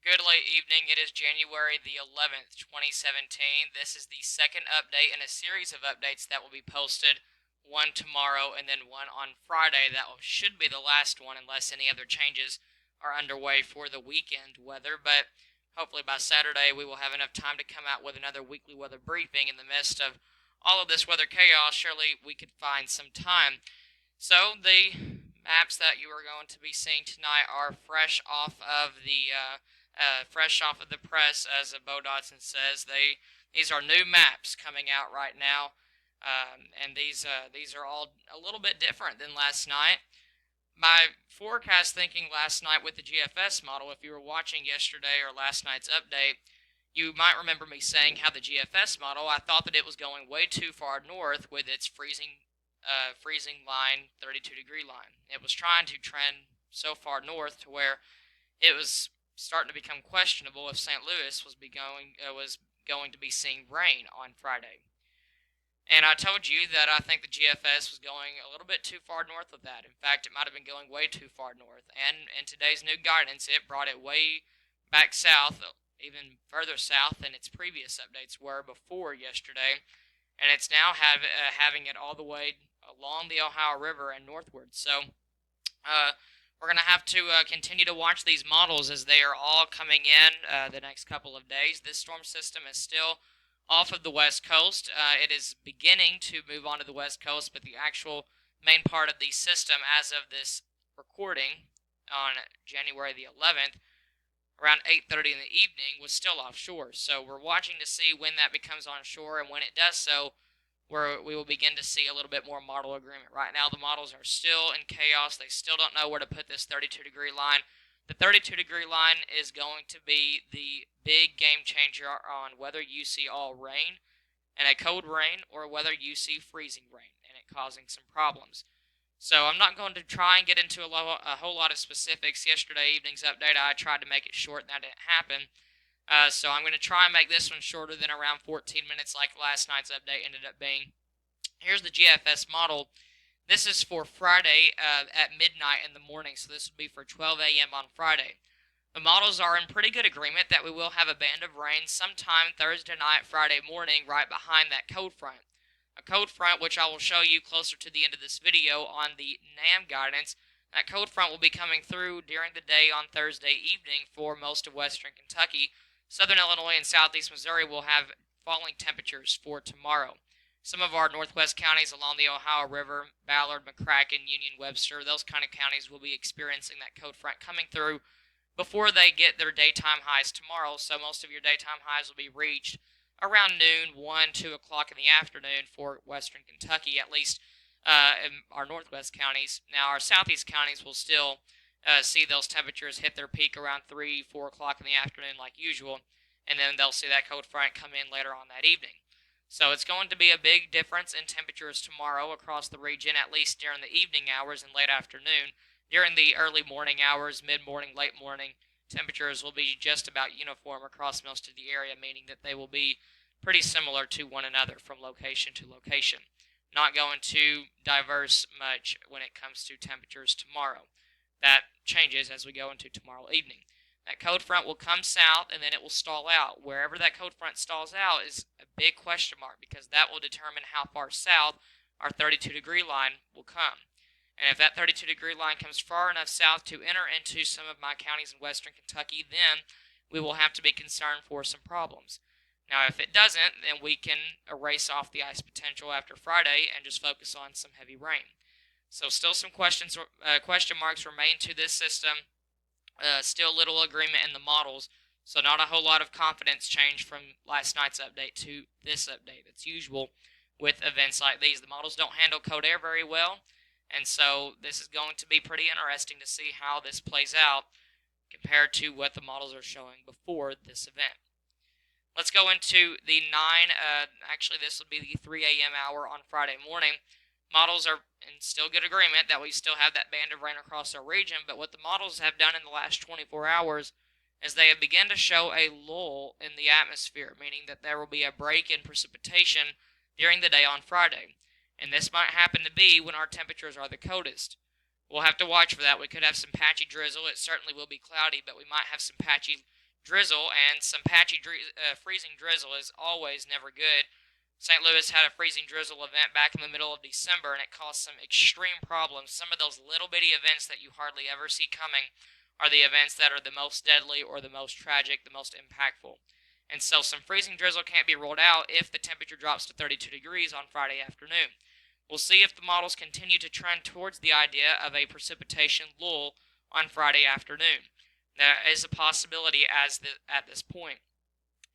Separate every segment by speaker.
Speaker 1: Good late evening. It is January the 11th, 2017. This is the second update in a series of updates that will be posted, one tomorrow and then one on Friday. That should be the last one unless any other changes are underway for the weekend weather, but hopefully by Saturday we will have enough time to come out with another weekly weather briefing in the midst of all of this weather chaos. Surely we could find some time. So the maps that you are going to be seeing tonight are fresh off of the press, as Bo Dodson says. These are new maps coming out right now, and these are all a little bit different than last night. My forecast thinking last night with the GFS model, if you were watching yesterday or last night's update, you might remember me saying how the GFS model, I thought that it was going way too far north with its freezing line, 32-degree line. It was trying to trend so far north to where it was starting to become questionable if St. Louis was going to be seeing rain on Friday. And I told you that I think the GFS was going a little bit too far north with that. In fact, it might have been going way too far north. And in today's new guidance, it brought it way back south, even further south than its previous updates were before yesterday. And it's now having it all the way along the Ohio River and northward. So we're going to have to continue to watch these models as they are all coming in the next couple of days. This storm system is still off of the west coast. It is beginning to move on to the west coast, but the actual main part of the system as of this recording on January the 11th, around 8:30 in the evening, was still offshore. So we're watching to see when that becomes onshore, and when it does so, we will begin to see a little bit more model agreement. Right now, the models are still in chaos. They still don't know where to put this 32-degree line. The 32-degree line is going to be the big game changer on whether you see all rain and a cold rain or whether you see freezing rain and it causing some problems. So I'm not going to try and get into a whole lot of specifics. Yesterday evening's update, I tried to make it short, and that didn't happen. So I'm going to try and make this one shorter than around 14 minutes like last night's update ended up being. Here's the GFS model. This is for Friday at midnight in the morning, so this will be for 12 a.m. on Friday. The models are in pretty good agreement that we will have a band of rain sometime Thursday night, Friday morning, right behind that cold front. A cold front, which I will show you closer to the end of this video on the NAM guidance. That cold front will be coming through during the day on Thursday evening for most of western Kentucky. Southern Illinois and southeast Missouri will have falling temperatures for tomorrow. Some of our northwest counties along the Ohio River, Ballard, McCracken, Union, Webster, those kind of counties will be experiencing that cold front coming through before they get their daytime highs tomorrow. So most of your daytime highs will be reached around noon, 1, 2 o'clock in the afternoon for western Kentucky, at least in our northwest counties. Now, our southeast counties will still see those temperatures hit their peak around 3, 4 o'clock in the afternoon like usual, and then they'll see that cold front come in later on that evening. So it's going to be a big difference in temperatures tomorrow across the region, at least during the evening hours and late afternoon. During the early morning hours, mid-morning, late morning, temperatures will be just about uniform across most of the area, meaning that they will be pretty similar to one another from location to location. Not going to diverse much when it comes to temperatures tomorrow. That changes as we go into tomorrow evening. That cold front will come south and then it will stall out. Wherever that cold front stalls out is a big question mark because that will determine how far south our 32-degree line will come. And if that 32-degree line comes far enough south to enter into some of my counties in western Kentucky, then we will have to be concerned for some problems. Now, if it doesn't, then we can erase off the ice potential after Friday and just focus on some heavy rain. So still some question marks remain to this system. Still little agreement in the models, so not a whole lot of confidence change from last night's update to this update. It's usual with events like these. The models don't handle cold air very well, and so this is going to be pretty interesting to see how this plays out compared to what the models are showing before this event. Let's go into the 9, actually this will be the 3 a.m. hour on Friday morning. Models are in still good agreement that we still have that band of rain across our region, but what the models have done in the last 24 hours is they have begun to show a lull in the atmosphere, meaning that there will be a break in precipitation during the day on Friday. And this might happen to be when our temperatures are the coldest. We'll have to watch for that. We could have some patchy drizzle. It certainly will be cloudy, but we might have some patchy drizzle, and some patchy freezing drizzle is always never good. St. Louis had a freezing drizzle event back in the middle of December, and it caused some extreme problems. Some of those little bitty events that you hardly ever see coming are the events that are the most deadly or the most tragic, the most impactful. And so some freezing drizzle can't be ruled out if the temperature drops to 32 degrees on Friday afternoon. We'll see if the models continue to trend towards the idea of a precipitation lull on Friday afternoon. That is a possibility at this point.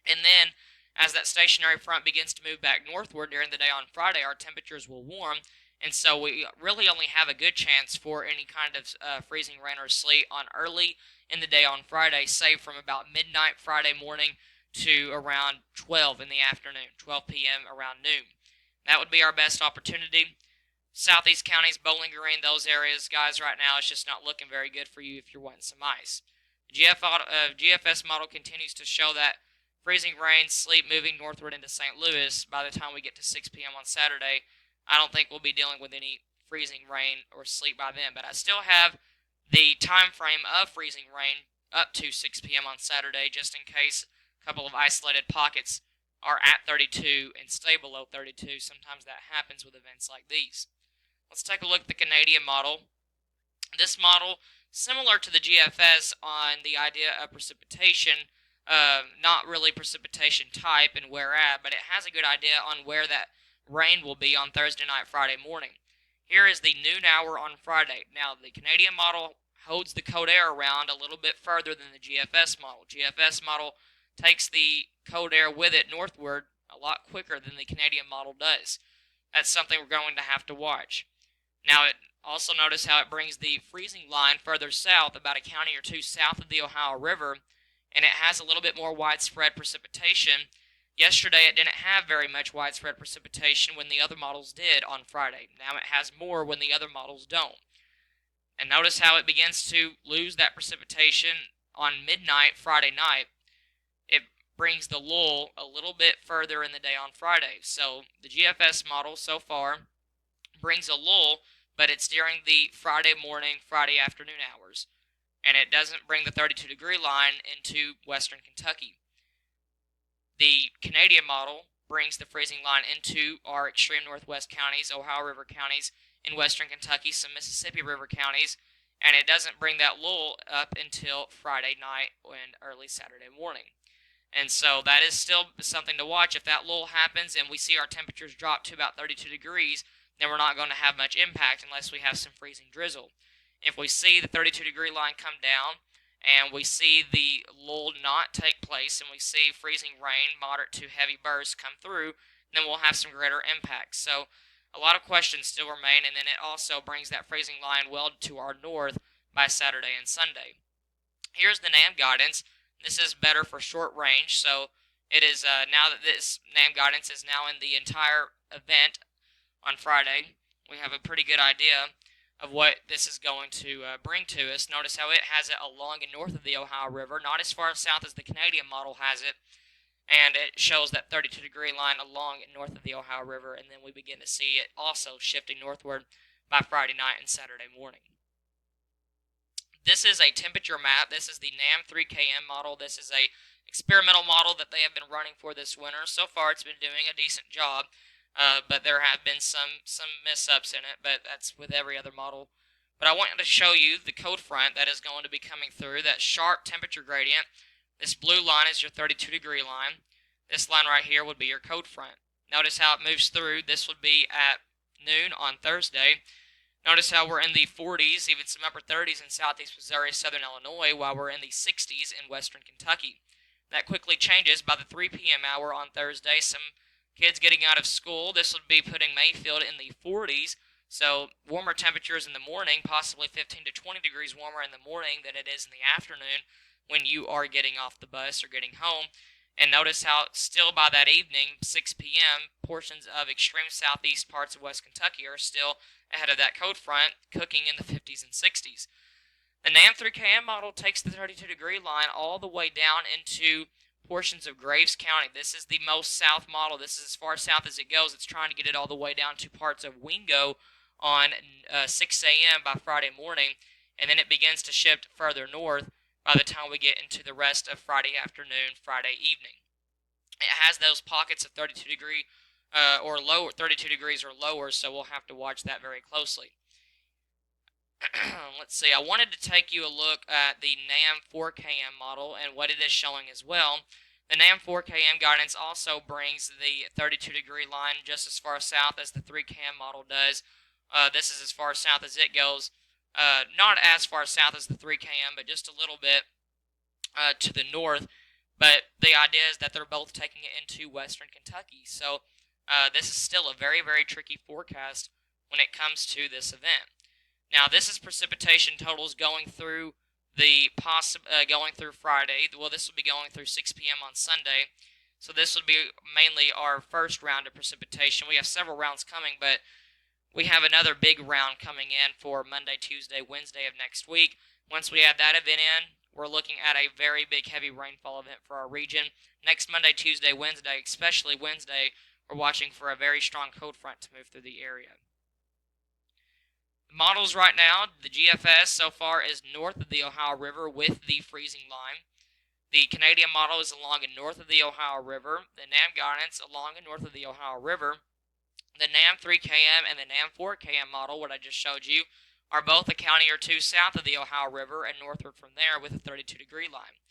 Speaker 1: And then, as that stationary front begins to move back northward during the day on Friday, our temperatures will warm, and so we really only have a good chance for any kind of freezing rain or sleet on early in the day on Friday, say from about midnight Friday morning to around 12 in the afternoon, 12 p.m. around noon. That would be our best opportunity. Southeast counties, Bowling Green, those areas, guys, right now, it's just not looking very good for you if you're wanting some ice. The GFS model continues to show that freezing rain, sleet moving northward into St. Louis by the time we get to 6 p.m. on Saturday. I don't think we'll be dealing with any freezing rain or sleet by then, but I still have the time frame of freezing rain up to 6 p.m. on Saturday, just in case a couple of isolated pockets are at 32 and stay below 32. Sometimes that happens with events like these. Let's take a look at the Canadian model. This model, similar to the GFS on the idea of precipitation, not really precipitation type and where at, but it has a good idea on where that rain will be on Thursday night, Friday morning. Here is the noon hour on Friday. Now, the Canadian model holds the cold air around a little bit further than the GFS model. GFS model takes the cold air with it northward a lot quicker than the Canadian model does. That's something we're going to have to watch. Now, also notice how it brings the freezing line further south, about a county or two south of the Ohio River, and it has a little bit more widespread precipitation. Yesterday, it didn't have very much widespread precipitation when the other models did on Friday. Now it has more when the other models don't. And notice how it begins to lose that precipitation on midnight Friday night. It brings the lull a little bit further in the day on Friday. So the GFS model so far brings a lull, but it's during the Friday morning, Friday afternoon hours. And it doesn't bring the 32-degree line into western Kentucky. The Canadian model brings the freezing line into our extreme northwest counties, Ohio River counties, in western Kentucky, some Mississippi River counties, and it doesn't bring that lull up until Friday night and early Saturday morning. And so that is still something to watch. If that lull happens and we see our temperatures drop to about 32 degrees, then we're not going to have much impact unless we have some freezing drizzle. If we see the 32-degree line come down, and we see the lull not take place, and we see freezing rain, moderate to heavy bursts come through, then we'll have some greater impact. So a lot of questions still remain, and then it also brings that freezing line well to our north by Saturday and Sunday. Here's the NAM guidance. This is better for short range, so it is now that this NAM guidance is now in the entire event on Friday, we have a pretty good idea of what this is going to bring to us. Notice how it has it along and north of the Ohio River, not as far south as the Canadian model has it, and it shows that 32-degree line along and north of the Ohio River, and then we begin to see it also shifting northward by Friday night and Saturday morning. This is a temperature map. This is the NAM 3KM model. This is a experimental model that they have been running for this winter. So far, it's been doing a decent job. But there have been some mess-ups in it, but that's with every other model. But I wanted to show you the cold front that is going to be coming through, that sharp temperature gradient. This blue line is your 32-degree line. This line right here would be your cold front. Notice how it moves through. This would be at noon on Thursday. Notice how we're in the 40s, even some upper 30s in southeast Missouri, southern Illinois, while we're in the 60s in western Kentucky. That quickly changes by the 3 p.m. hour on Thursday. Some kids getting out of school, this would be putting Mayfield in the 40s, so warmer temperatures in the morning, possibly 15 to 20 degrees warmer in the morning than it is in the afternoon when you are getting off the bus or getting home. And notice how still by that evening, 6 p.m., portions of extreme southeast parts of West Kentucky are still ahead of that cold front, cooking in the 50s and 60s. The NAM 3KM model takes the 32-degree line all the way down into portions of Graves County. This is the most south model. This is as far south as it goes. It's trying to get it all the way down to parts of Wingo on 6 a.m. by Friday morning, and then it begins to shift further north by the time we get into the rest of Friday afternoon, Friday evening. It has those pockets of 32 degrees or lower, so we'll have to watch that very closely. Let's see, I wanted to take you a look at the NAM 4KM model and what it is showing as well. The NAM 4KM guidance also brings the 32-degree line just as far south as the 3KM model does. This is as far south as it goes. Not as far south as the 3KM, but just a little bit to the north. But the idea is that they're both taking it into western Kentucky. So this is still a very, very tricky forecast when it comes to this event. Now, this is precipitation totals going through Friday. Well, this will be going through 6 p.m. on Sunday. So this will be mainly our first round of precipitation. We have several rounds coming, but we have another big round coming in for Monday, Tuesday, Wednesday of next week. Once we add that event in, we're looking at a very big heavy rainfall event for our region. Next Monday, Tuesday, Wednesday, especially Wednesday, we're watching for a very strong cold front to move through the area. Models right now, the GFS so far is north of the Ohio River with the freezing line. The Canadian model is along and north of the Ohio River. The NAM guidance along and north of the Ohio River. The NAM 3KM and the NAM 4KM model, what I just showed you, are both a county or two south of the Ohio River and northward from there with a 32-degree line.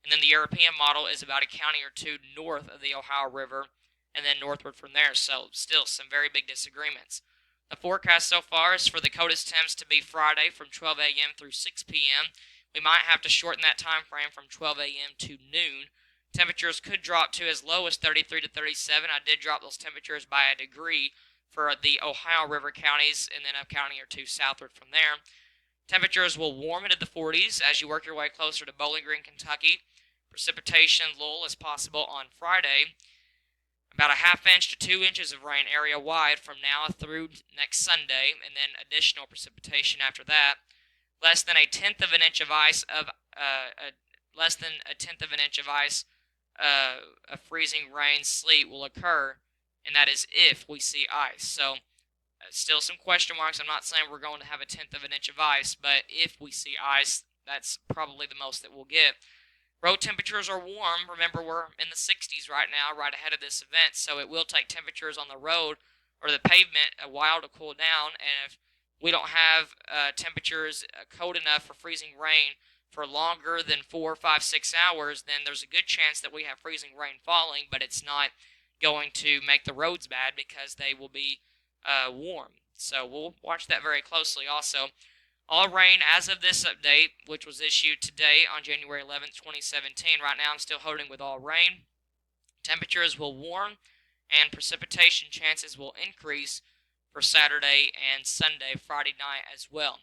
Speaker 1: And then the European model is about a county or two north of the Ohio River and then northward from there. So still some very big disagreements. The forecast so far is for the coldest temps to be Friday from 12 a.m. through 6 p.m. We might have to shorten that time frame from 12 a.m. to noon. Temperatures could drop to as low as 33 to 37. I did drop those temperatures by a degree for the Ohio River counties and then a county or two southward from there. Temperatures will warm into the 40s as you work your way closer to Bowling Green, Kentucky. Precipitation lull is possible on Friday. About a half inch to 2 inches of rain area-wide from now through next Sunday, and then additional precipitation after that. Less than a tenth of an inch of ice of freezing rain, sleet will occur, and that is if we see ice. So, still some question marks. I'm not saying we're going to have a tenth of an inch of ice, but if we see ice, that's probably the most that we'll get. Road temperatures are warm. Remember, we're in the 60s right now, right ahead of this event, so it will take temperatures on the road or the pavement a while to cool down, and if we don't have temperatures cold enough for freezing rain for longer than 4, 5, 6 hours, then there's a good chance that we have freezing rain falling, but it's not going to make the roads bad because they will be warm. So we'll watch that very closely also. All rain as of this update, which was issued today on January 11th, 2017. Right now I'm still holding with all rain. Temperatures will warm and precipitation chances will increase for Saturday and Sunday, Friday night as well.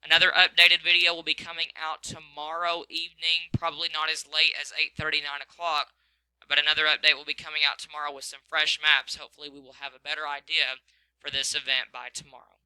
Speaker 1: Another updated video will be coming out tomorrow evening, probably not as late as 8:30, 9 o'clock, but another update will be coming out tomorrow with some fresh maps. Hopefully we will have a better idea for this event by tomorrow.